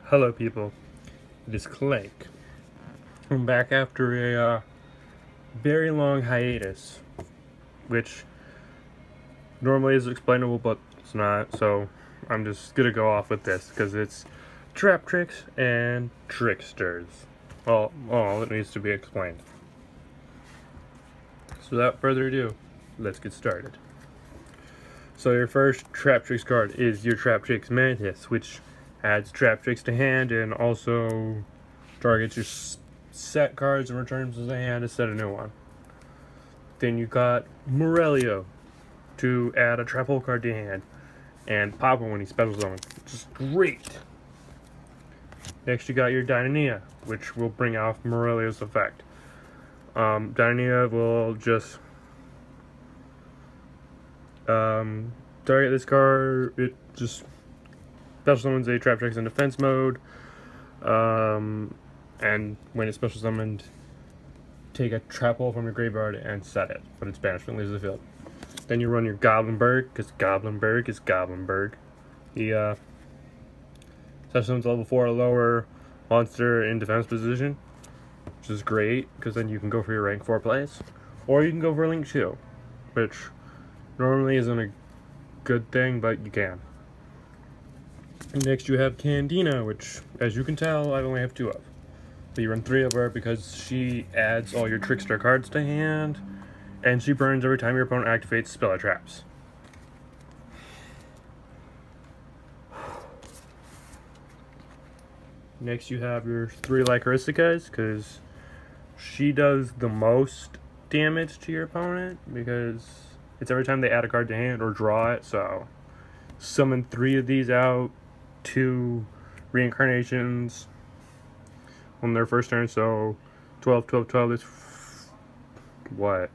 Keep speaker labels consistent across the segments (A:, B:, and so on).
A: Hello people, it is Clank. I'm back after a very long hiatus, which normally is explainable but it's not, so I'm just gonna go off with this because it's Traptrix and Trickstars. Well, all it needs to be explained. So without further ado, let's get started. So your first Traptrix card is your Traptrix Mantis, which adds Traptrix to hand and also targets your set cards and returns to the hand instead of a new one. Then you got Morelio to add a trap hole card to hand and pop him when he special summons, which is great. Next you got your Dynania, which will bring off Morelio's effect. Dynania will just target this card. It just special summons a Traptrix in defense mode. And when it's special summoned, take a trap hole from your graveyard and set it, but it's banished when it leaves the field. Then you run your Goblinberg, because Goblinberg is Goblinberg. He special summons level 4 or lower monster in defense position, which is great, because then you can go for your rank 4 plays. Or you can go for Link 2, which normally isn't a good thing, but you can. And next you have Candina, which, as you can tell, I only have 2 of. But you run 3 of her because she adds all your Trickstar cards to hand, and she burns every time your opponent activates spell or traps. Next you have your 3 Lycaristicas, because she does the most damage to your opponent, because it's every time they add a card to hand or draw it, so summon 3 of these out, 2 reincarnations on their first turn, so 12, 12, 12 is what?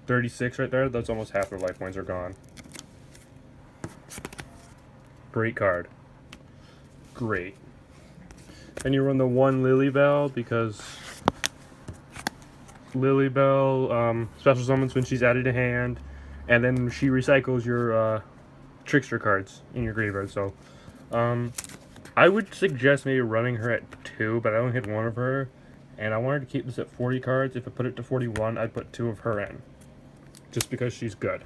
A: 36 right there? That's almost half their life points are gone. Great card. Great. Then you run the 1 Lilybell, because Lilybell special summons when she's added to hand, and then she recycles your Trickster cards in your graveyard, so I would suggest maybe running her at 2, but I only hit 1 of her, and I wanted to keep this at 40 cards. If I put it to 41, I'd put 2 of her in, just because she's good.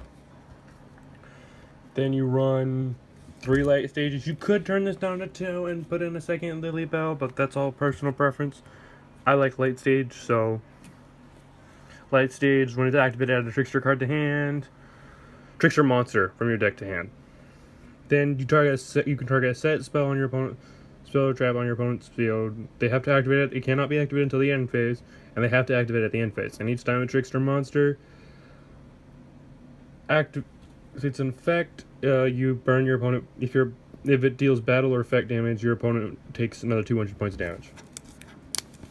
A: Then you run 3 light stages. You could turn this down to 2 and put in a second Lilybell, but that's all personal preference. I like light stage, so light stage, when it's activated, add a Trickster card to hand, Trickster monster from your deck to hand. Then you can target a set spell on your opponent, spell or trap on your opponent's field. They have to activate it. It cannot be activated until the end phase, and they have to activate it at the end phase. And each time a Trickster monster activates an effect, you burn your opponent. If it deals battle or effect damage, your opponent takes another 200 points of damage.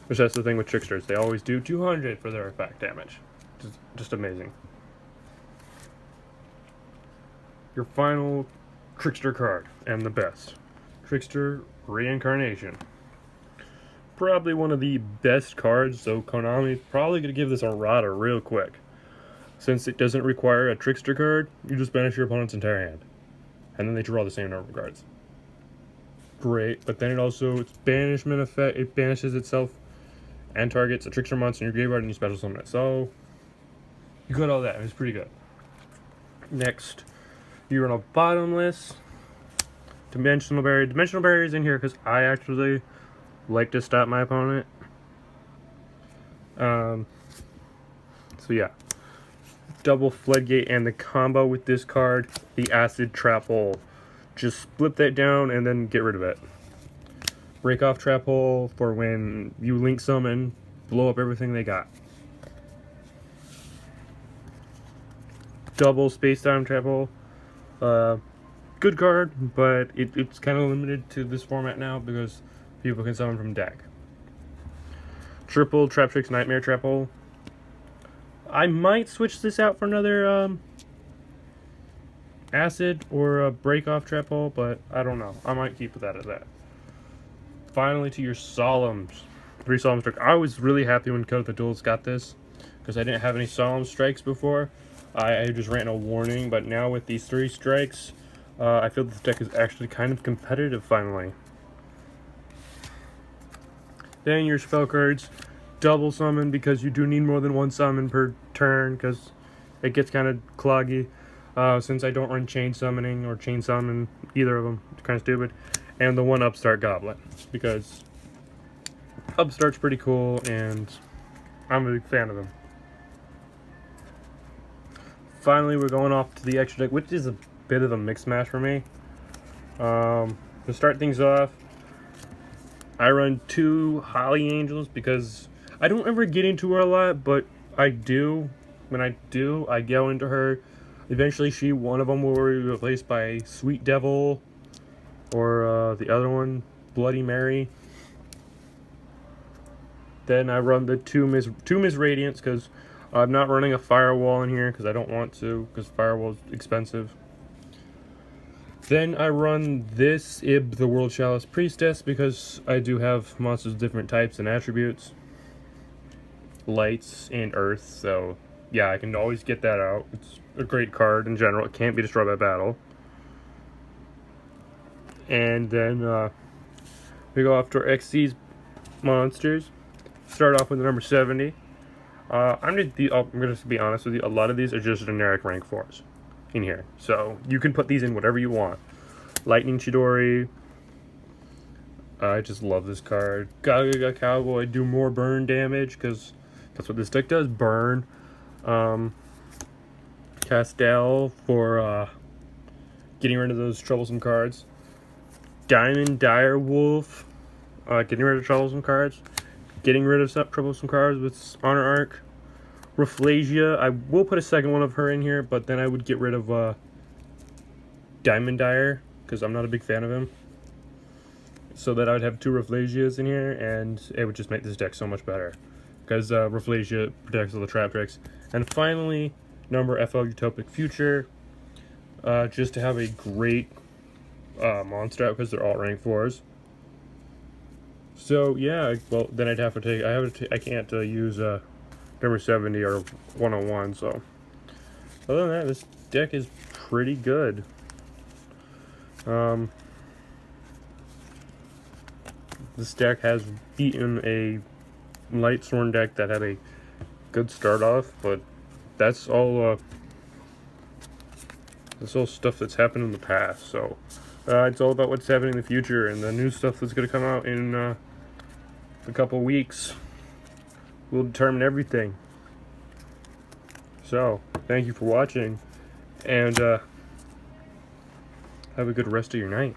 A: Which that's the thing with Tricksters. They always do 200 for their effect damage. Just amazing. Your final Trickster card, and the best. Trickster Reincarnation. Probably one of the best cards, so Konami's probably going to give this a rotter real quick. Since it doesn't require a Trickster card, you just banish your opponent's entire hand. And then they draw the same number of cards. Great, but then its banishment effect, it banishes itself and targets a Trickster monster in your graveyard and you special summon it. So, you got all that, it's pretty good. Next, you run a bottomless Dimensional Barrier. Dimensional Barrier is in here because I actually like to stop my opponent. So yeah. Double Floodgate, and the combo with this card, the Acid Trap Hole. Just split that down and then get rid of it. Break off Trap Hole for when you link summon, blow up everything they got. Double Space Time Trap Hole. Good card, but it's kind of limited to this format now because people can summon from deck. Triple Traptrix Nightmare Trap Hole. I might switch this out for another Acid or a Break Off Trap Hole, but I don't know. I might keep that at that. Finally, to your Solemns. 3 Solemn Strikes. I was really happy when Code of the Duels got this because I didn't have any Solemn Strikes before. I just ran a warning, but now with these 3 strikes, I feel this deck is actually kind of competitive finally. Then your spell cards double summon, because you do need more than one summon per turn, because it gets kind of cloggy. Since I don't run chain summoning or chain summon, either of them, it's kind of stupid. And the one Upstart Goblin, because Upstart's pretty cool and I'm a big fan of him. Finally, we're going off to the extra deck, which is a bit of a mix match for me. To start things off, I run 2 Holly Angels because I don't ever get into her a lot, but I do. When I do, I go into her. Eventually, one of them will be replaced by Sweet Devil, or the other one, Bloody Mary. Then I run the two Miss Radiance, because I'm not running a Firewall in here because I don't want to, because Firewall's expensive. Then I run this Ib, the World Chalice Priestess, because I do have monsters of different types and attributes. Lights and Earth, so yeah, I can always get that out. It's a great card in general. It can't be destroyed by battle. And then we go after XC's monsters. Start off with the number 70. I'm gonna be honest with you. A lot of these are just generic rank 4s in here, so you can put these in whatever you want. Lightning Chidori. I just love this card. Gaga Cowboy, do more burn damage, because that's what this deck does, burn. Castel for getting rid of those troublesome cards. Diamond Dire Wolf, getting rid of troublesome cards. Getting rid of some troublesome cards with Honor Arc. Rafflesia, I will put a second one of her in here, but then I would get rid of Diamond Dire, because I'm not a big fan of him. So that I would have 2 Rafflesias in here, and it would just make this deck so much better, because Rafflesia protects all the Traptrix. And finally, number FL Utopic Future, just to have a great monster out, because they're all rank 4s. So yeah, well then I'd have to take. I can't use number 70 or 101. So other than that, this deck is pretty good. This deck has beaten a Lightsworn deck that had a good start off, but that's all stuff that's happened in the past. So it's all about what's happening in the future, and the new stuff that's going to come out in a couple weeks will determine everything. So thank you for watching, and have a good rest of your night.